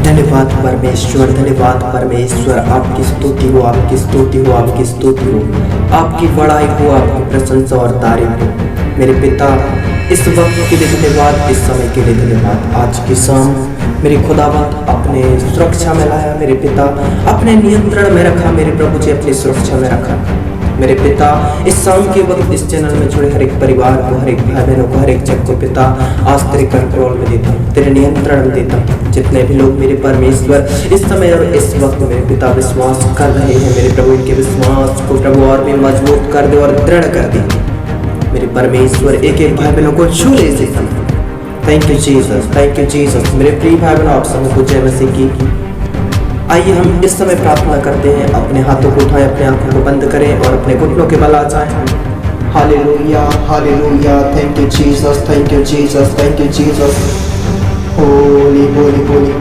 धन्यवाद परमेश्वर, धन्यवाद परमेश्वर। आपकी स्तुति हो, आपकी स्तुति हो, आपकी स्तुति हो, आपकी बड़ाई हो, आपकी प्रशंसा और तारीफ हो। मेरे पिता, इस वक्त के लिए धन्यवाद, इस समय के लिए धन्यवाद। आज की शाम मेरे खुदावंत अपने सुरक्षा में लाया, मेरे पिता अपने नियंत्रण में रखा, मेरे प्रभु जी अपनी सुरक्षा में रखा। मेरे पिता, इस शाम के वक्त इस चैनल में जुड़े हर एक परिवार को, हर एक भाई बहनों को, हर एक जन को पिता आज तेरे कंट्रोल में देता हूँ, तेरे नियंत्रण में देता हूँ। जितने भी लोग मेरे परमेश्वर इस समय और इस वक्त मेरे पिता विश्वास कर रहे हैं, मेरे प्रभु इनके विश्वास को प्रभु और भी मजबूत कर दे और दृढ़ कर दे। मेरे परमेश्वर एक एक भाई बहनों को छू ले इसी समय। Thank you Jesus, thank you Jesus. मेरे प्रिय भाई बहनों, आप सब को जय मसीह की। आइए हम इस समय प्रार्थना करते हैं। अपने हाथों को उठाएं, अपने आंखों को बंद करें और अपने घुटनों के बल आ जाएं। Hallelujah, hallelujah. Thank you Jesus, thank you Jesus, thank you Jesus. Holy holy holy,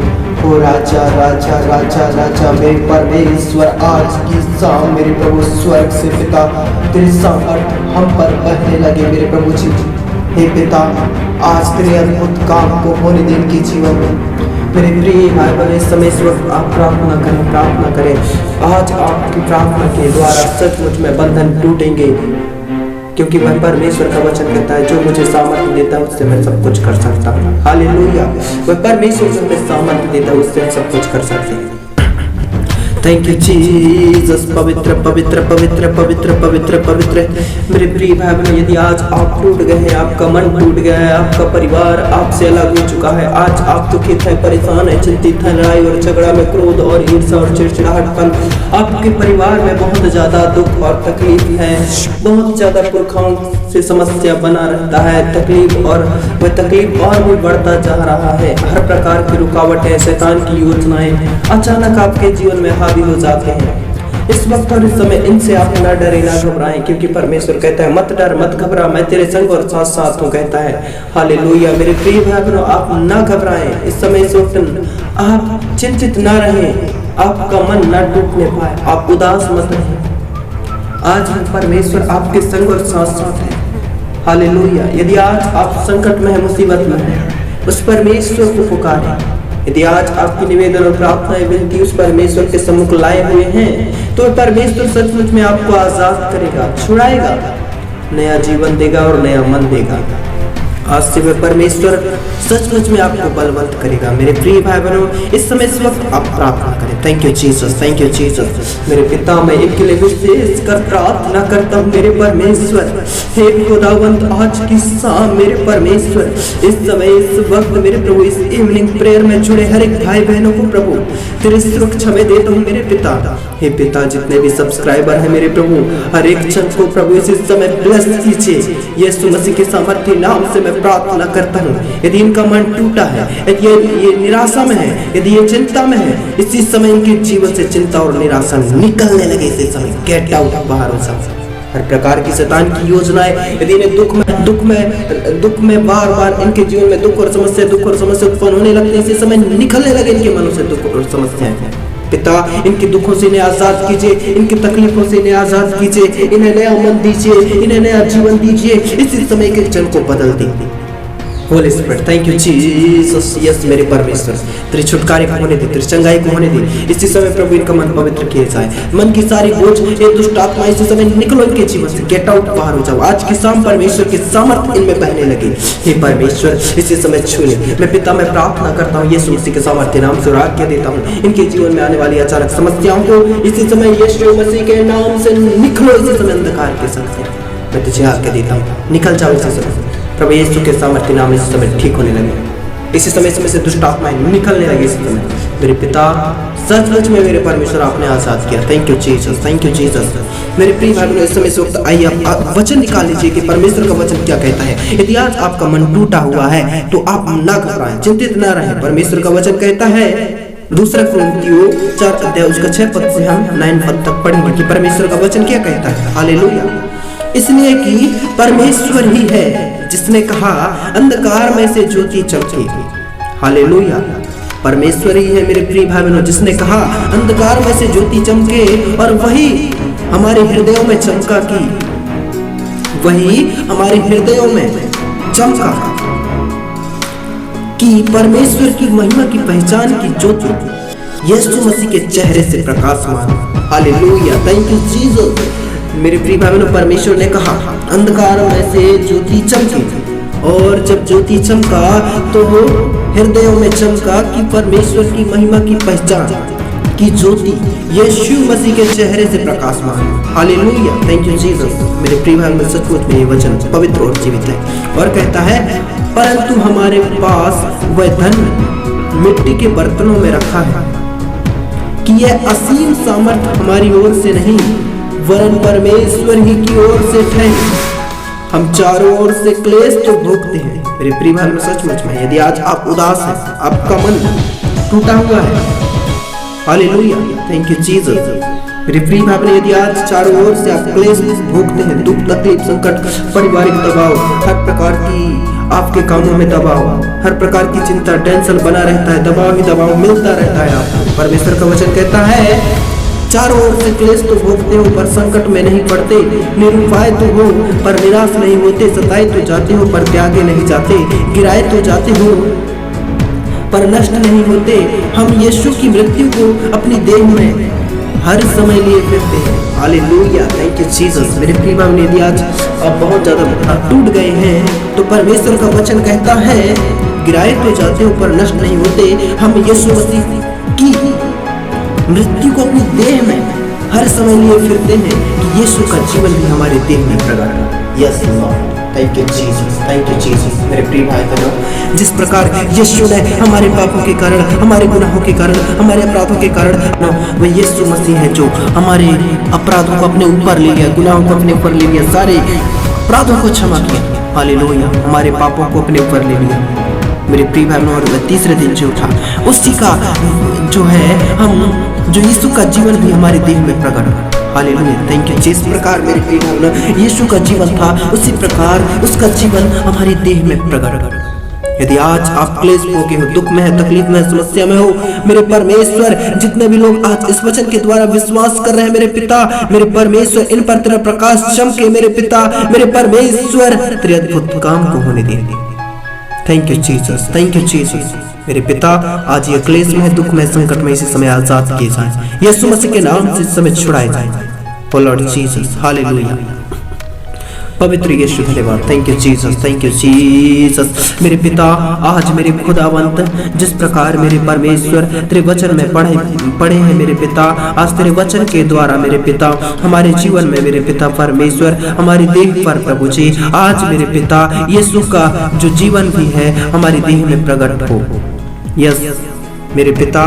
ओ राजा राजा राजा राजा मेरे परमेश्वर, आज की शाम मेरे प्रभु स्वर्ग से पिता तेरे सामर्थ हम पर बहने लगे मेरे प्रभु जी। हे पिता, आज तेरे अद्भुत काम को होने दे इनके जीवन में। मेरे प्रिय भाई बहन, इस समय इस वक्त आप प्रार्थना करें, प्रार्थना करें। आज आपकी प्रार्थना के द्वारा सचमुच में बंधन टूटेंगे, क्योंकि वह परमेश्वर का वचन कहता है जो मुझे सामर्थ्य देता है उससे मैं सब कुछ कर सकता हूँ। हालेलुया। वह परमेश्वर जो हमें सामर्थ्य देता है उससे हम सब कुछ कर सकते हैं। Thank you Jesus. पवित्र पवित्र पवित्र पवित्र पवित्र पवित्र। मेरे प्रिय भाई बहन, यदि आज आप टूट गए हैं, आपका मन टूट गया है, आपका परिवार आपसे अलग हो चुका है, आज आप दुखित है, परेशान है, चिंतित है, लड़ाई और झगड़ा में क्रोध और ईर्ष्या और चिड़चिड़ाहटपन, आपके परिवार में बहुत ज्यादा दुख और तकलीफ है, बहुत ज्यादा पुरखाओं से समस्या बना रहता है, तकलीफ और वह तकलीफ और भी बढ़ता जा रहा है। हर प्रकार की रुकावटें, शैतान की योजनाएं अचानक आपके जीवन में हावी हो जाते हैं। इस वक्त और इस समय इनसे आप न डरे, न घबराएं, क्योंकि परमेश्वर कहता है मत डर, मत घबरा, मैं तेरे संग और साथ साथ हूँ, कहता है। हालेलुया। मेरे प्रिय भाई बहनों, आप न घबराएं। इस समय इस वक्त आप चिंतित न रहें, आपका मन न टूटने पाए, आप उदास मत रहें। आज परमेश्वर आपके संग और साथ साथ है। हालेलुया। यदि आज आप संकट में है, मुसीबत में है, उस परमेश्वर को पुकारें। यदि आज आपकी निवेदन और प्रार्थनाएं विनती उस परमेश्वर के सम्मुख लाए हुए हैं, तो परमेश्वर सचमुच में आपको आजाद करेगा, छुड़ाएगा, नया जीवन देगा और नया मन देगा। आज से वह परमेश्वर सचमुच में आपको बलवंत करेगा। मेरे प्रिय भाई बहनों, इस समय इस वक्त आप प्रार्थना करें। Thank you Jesus, thank you Jesus. मेरे पिता, मैं इनके लिए विशेष कर प्रार्थना करता हूँ मेरे परमेश्वर। हे खुदावंत, आज की शाम मेरे परमेश्वर, इस समय इस वक्त मेरे प्रभु इस इवनिंग प्रेयर में जुड़े हर एक भाई बहनों को प्रभु तेरे सुरक्षा में देता हूँ मेरे पिता। हे पिता, जितने भी सब्सक्राइबर है मेरे प्रभु, हर एक जन को प्रभु इस समय ब्लेस कीजिए। यीशु मसीह के सामर्थ्य नाम से मैं प्रार्थना करता हूँ। यदि इनका मन टूटा है, यदि ये निराशा में है, यदि ये चिंता में है, इसी समय इनके जीवन से चिंता और निराशा निकलने लगे। इसी समय गेट आउट, बाहर हो सब हर प्रकार की शैतान की योजनाएं, यदि इन्हें दुख में बार बार इनके जीवन में दुख और समस्या उत्पन्न होने लगती है, इसी समय निकलने लगे इनके मनों से दुख और समस्याएं। पिता, इनके दुखों से इन्हें आजाद कीजिए, इनकी तकलीफों से इन्हें आजाद कीजिए, इन्हें नया मन दीजिए, इन्हें नया जीवन दीजिए। इसी समय के जन को बदल दीजिए। Holi spirit, thank you Jesus. Yes मेरे परमेश्वर, तेरे छुटकारे को होने दे, तेरी चंगाई को होने दे। इसी समय प्रभु इनका मन पवित्र किया जाए। मन की सारी बोझ, ये दुष्ट आत्मा इसी समय निकलो इनके जीवन से, गेट आउट, बाहर हो जाओ। आज की शाम परमेश्वर की सामर्थ इनमें बहने लगे। हे परमेश्वर, इसी समय छू ले। मैं पिता, मैं प्रार्थना करता हूँ यीशु मसीह के सामर्थ्य नाम से आज्ञा देता हूँ, इनके जीवन में आने वाली अचानक समस्याओं को इसी समय यीशु मसीह के नाम से निकलो। इसी समय अंधकार के संग मैं तुझे आज्ञा देता हूँ, निकल जाओ इसी समय। प्रभु यीशु के सामर्थ्य नाम इस समय ठीक होने लगे। इसी समय इसमें से दुष्ट आत्माएं निकलने लगी। इसी समय मेरे पिता, सचमुच में मेरे परमेश्वर आपने आजाद किया। Thank you Jesus, thank you Jesus. मेरे प्रिय भाई बहनों, इस समय इस वक्त आइए आप वचन निकाल लीजिए कि परमेश्वर का वचन क्या कहता है। यदि आज आपका मन टूटा हुआ है तो आप ना घबराएं, चिंतित ना रहें। परमेश्वर का वचन कहता है, दूसरा कुरिन्थियों 4 अध्याय उसका 6 पद से हम 9 पद तक पढ़ेंगे कि परमेश्वर का वचन क्या कहता है। हालेलुया। इसलिए कि परमेश्वर ही है जिसने कहा अंधकार में से ज्योति चमकेगी। हालेलुया। परमेश्वर ही है मेरे प्रिय भाई बहनों जिसने कहा अंधकार में से ज्योति चमके, और वही हमारे हृदयों में चमका की, वही हमारे हृदयों में चमका कि परमेश्वर की महिमा की पहचान की ज्योति यीशु मसीह के चेहरे से प्रकाशमान। Hallelujah, thank you Jesus. मेरे प्रिय भाई बहनों, परमेश्वर ने कहा अंधकार में से ज्योति चमकी, और जब ज्योति चमका तो हृदयों में चमका कि परमेश्वर की महिमा की पहचान की ज्योति यीशु मसीह के चेहरे से प्रकाशमान। Hallelujah, thank you Jesus. मेरे प्रिय भाई बहनों, सचमुच में ये वचन पवित्र और जीवित है और कहता है, परंतु हमारे पास वह धन मिट्टी के बर्तनों में रखा है कि यह असीम सामर्थ हमारी ओर से नहीं वरन परमेश्वर ही की ओर से है। हम चारों ओर से क्लेश तो भोगते हैं। मेरे प्रिय भाई में सचमुच में यदि आज आप उदास हैं, आपका मन टूटा हुआ है, हालेलुया, थैंक यू जीसस। मेरे प्रिय भाई बहन, यदि आज चारों ओर से आप क्लेश भोगते हैं, दुख तकलीफ संकट पारिवारिक दबाव, हर प्रकार की आपके कामों में दबाव, हर प्रकार की चिंता टेंशन बना रहता है, दबाव ही दबाव मिलता रहता है आपको। परमेश्वर का वचन कहता है चारों ओर से क्लेश तो भोगते हो पर संकट में नहीं पड़ते, निरुपाय तो हो पर निराश नहीं होते, सताए तो जाते हो पर त्यागे नहीं जाते, गिराए तो जाते हो पर नष्ट नहीं होते। हम यीशु की मृत्यु को अपनी देह में हर समय लिए फिरते हैं। Hallelujah, thank you Jesus. मेरे प्रिय भाई, यदि आज आप बहुत ज्यादा टूट गए हैं तो परमेश्वर का वचन कहता है गिराए तो जाते हो पर नष्ट नहीं होते। हम यीशु मसीह की मृत्यु को अपनी देह में हर समय लिए फिरते हैं कि यीशु का जीवन भी हमारे देह में प्रकट हो। Yes Lord, thank you Jesus, thank you Jesus. मेरे प्रिय भाई बहनों, जिस प्रकार यीशु ने हमारे पापों के कारण, हमारे गुनाहों के कारण, हमारे अपराधों के कारण, वह यीशु मसीह है जो हमारे अपराधों को अपने ऊपर ले लिया, गुनाहों को अपने ऊपर ले लिया, सारे अपराधों को क्षमा किया। हालेलुया, हमारे पापों को अपने ऊपर ले लिया। मेरे प्रिय भाई और वह तीसरे दिन जो उठा, उसी का जो है हम जो यीशु का जीवन भी हमारे देह में प्रकट हो। Hallelujah, thank you. जिस प्रकार मेरे प्रिय भाई यीशु का जीवन था, उसी प्रकार उसका जीवन हमारे देह में प्रकट हो। यदि आज आप क्लेश भोगे हो, दुख में है, तकलीफ में, समस्या में हो, मेरे परमेश्वर, जितने भी लोग आज इस वचन के द्वारा विश्वास कर रहे हैं, मेरे पिता, मेरे परमेश्वर, इन पर तेरा प्रकाश चमके। मेरे पिता, मेरे परमेश्वर, तेरे अद्भुत काम को होने दे। Thank you Jesus, thank you Jesus. मेरे पिता, आज ये क्लेश में, दुख में, संकट में इसी समय आजाद किए जाए, यीशु मसीह के नाम से इस समय छुड़ाए जाए। ओ लॉर्ड जीसस, हालेलुया, पवित्र यीशु, धन्यवाद, thank you Jesus, thank you Jesus. मेरे पिता, आज मेरे खुदावंत, जिस प्रकार मेरे परमेश्वर तेरे वचन में पढ़े हैं मेरे पिता, आज तेरे वचन के द्वारा मेरे पिता हमारे जीवन में मेरे पिता परमेश्वर हमारी देह पर प्रभु जी, आज मेरे पिता यीशु का जो जीवन भी है हमारी देह में प्रकट हो। यस मेरे पिता,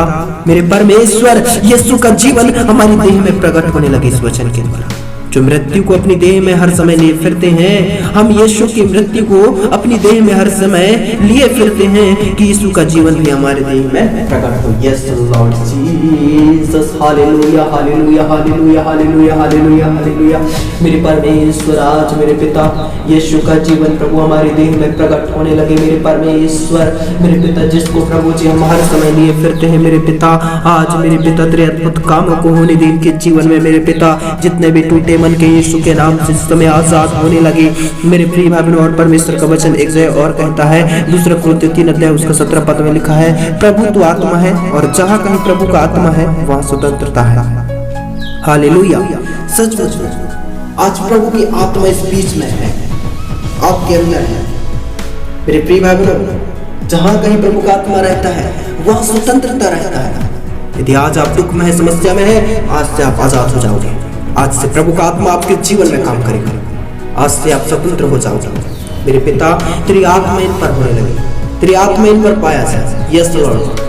मेरे परमेश्वर, यीशु का जीवन हमारी देह में प्रकट होने लगे इस वचन के द्वारा। जो मृत्यु को अपनी देह में हर समय लिए फिरते हैं, हम यीशु की मृत्यु को अपनी देह में हर समय लिए फिरते हैं कि यीशु का जीवन भी हमारे देह में प्रकट हो। Yes Lord Jesus, hallelujah, hallelujah, hallelujah, hallelujah, hallelujah, hallelujah. मेरे परमेश्वर, आज मेरे पिता यीशु का जीवन प्रभु हमारे देह में प्रकट होने लगे। मेरे परमेश्वर, मेरे पिता, जिसको प्रभु जी हम हर समय लिए फिरते हैं मेरे पिता, आज मेरे पिता तेरे अद्भुत कामों को होने दे इनके जीवन में। मेरे पिता, जितने भी टूटे मन के यीशु के नाम से इस समय आजाद होने लगे। मेरे प्रिय भाई बहनों, और परमेश्वर का वचन एक जगह और कहता है, दूसरा कुरिन्थियों 3 अध्याय उसका 17 पद में लिखा है, प्रभु तो आत्मा है और जहाँ कहीं प्रभु का आत्मा है वहाँ स्वतंत्रता है। हालेलुया, सचमुच आज प्रभु की आत्मा इस बीच में है, आपके अंदर है। मेरे प्रिय भाई बहनों, जहाँ कहीं प्रभु का आत्मा रहता है वहाँ स्वतंत्रता रहता है। यदि आज आप दुख में है, समस्या में है, आज से आप आजाद हो जाओगे। आज से प्रभु का आत्मा आपके जीवन में काम करेगा। आज से आप स्वतंत्र हो जाओगे। मेरे पिता, तेरी आत्मा इन पर होने लगी, तेरी आत्मा इन पर पाया जाए। Yes Lord,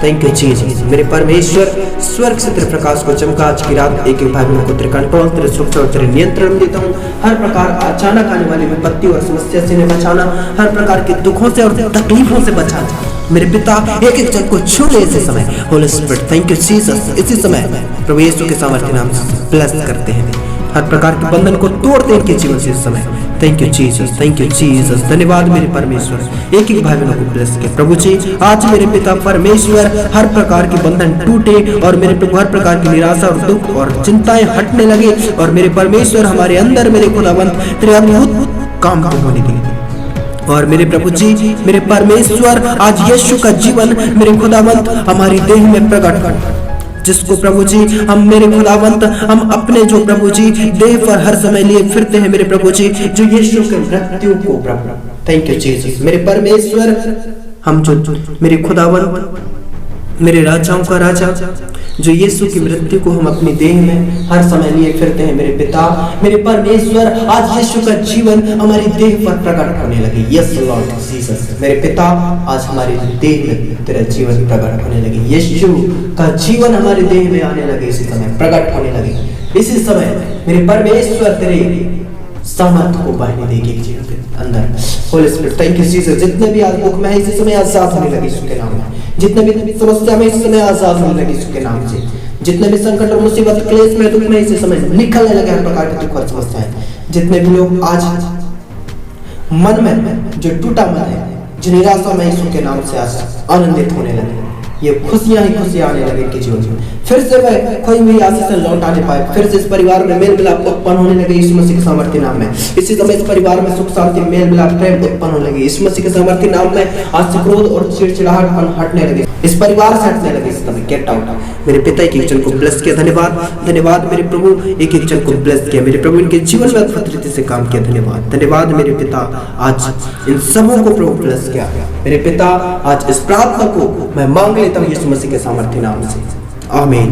thank you Jesus. मेरे परमेश्वर, स्वर्ग से तेरे प्रकाश को चमका। आज की रात एक एक भाई बहनों को तेरे कंट्रोल, तेरे सुरक्षा और तेरे नियंत्रण में देता हूँ। हर प्रकार अचानक आने वाली विपत्ति और समस्या से बचाना, हर प्रकार के दुखों से और तकलीफों से बचाना। मेरे पिता, एक एक जन को छू ले इसी समय। Holi spirit, thank you Jesus. इसी समय प्रभु यीशु के सामर्थ्य नाम से ब्लेस करते हैं, हर प्रकार के बंधन को तोड़ते हैं इनके जीवन से इस समय। Thank you Jesus, thank you Jesus. धन्यवाद मेरे परमेश्वर। एक एक भाई बहनों को ब्लेस के प्रभु जी। आज मेरे पिता परमेश्वर, हर प्रकार के बंधन टूटे और मेरे प्रभु हर प्रकार की निराशा और दुख और चिंताएं हटने लगे। और मेरे परमेश्वर, हमारे अंदर मेरे खुदावंत तेरे अद्भुत काम को होने देंगे। और मेरे प्रभु जी, मेरे परमेश्वर, आज यीशु का जीवन मेरे खुदावंत हमारी देह में प्रकट कर, जिसको प्रभु जी हम मेरे खुदावंत हम अपने जो प्रभु जी देह पर हर समय लिए फिरते हैं मेरे प्रभु जी, जो यीशु के मृत्यु को प्रभु, थैंक यू जीसस, मेरे परमेश्वर, हम जो मेरे खुदावंत मेरे राजाओं का राजा, जो यीशु की मृत्यु को हम अपनी देह में हर समय लिए फिरते हैं मेरे पिता, मेरे परमेश्वर, आज यीशु का जीवन हमारी देह पर प्रकट होने लगे। यस लॉर्ड जीसस, मेरे पिता, आज हमारी देह में तेरा जीवन प्रकट होने लगे, यीशु का जीवन हमारे देह में आने लगे, इसी समय प्रकट होने लगे, इसी समय मेरे परमेश्वर तेरे सामर्थ को बहने देगी जीवन के अंदर। Holi spirit, thank you Jesus, जितने भी आज दुख में है इसी समय आजाद होने लगे यीशु के नाम में, जितने भी समस्या में इस समय आजाद होने लगे यीशु के नाम से, जितने भी संकट और मुसीबत क्लेश में दुख में इसी समय निकलने लगे हर प्रकार के दुख और समस्याएं, जितने भी लोग आज मन में जो टूटा मन है, जो निराशा में यीशु के नाम से आज आनंदित होने लगे, ये खुशियां ही खुशियां आने लगे इनके जीवन में, फिर से वह कोई भी आशीष लौट आने पाए, फिर से इस परिवार में मेल मिलाप उत्पन्न होने लगे यीशु मसीह के सामर्थ्य नाम में, इसी समय इस परिवार में सुख शांति मेल मिलाप प्रेम उत्पन्न होने लगे यीशु मसीह के सामर्थ्य नाम में, आज से क्रोध और चिड़चिड़ाहट हटने लगे, इस परिवार से हटने लगे इस समय, गेट आउट। मेरे पिता एक एक जन को ब्लेस किया, धन्यवाद धन्यवाद मेरे प्रभु, एक एक जन को ब्लेस किया मेरे प्रभु, इनके जीवन में अद्भुत रीति से काम किया, धन्यवाद धन्यवाद मेरे पिता, आज इन सबों को प्रभु ब्लेस किया मेरे पिता, आज इस प्रार्थना को मैं मांग लेता हूँ यीशु मसीह के सामर्थ्य नाम से, आमीन।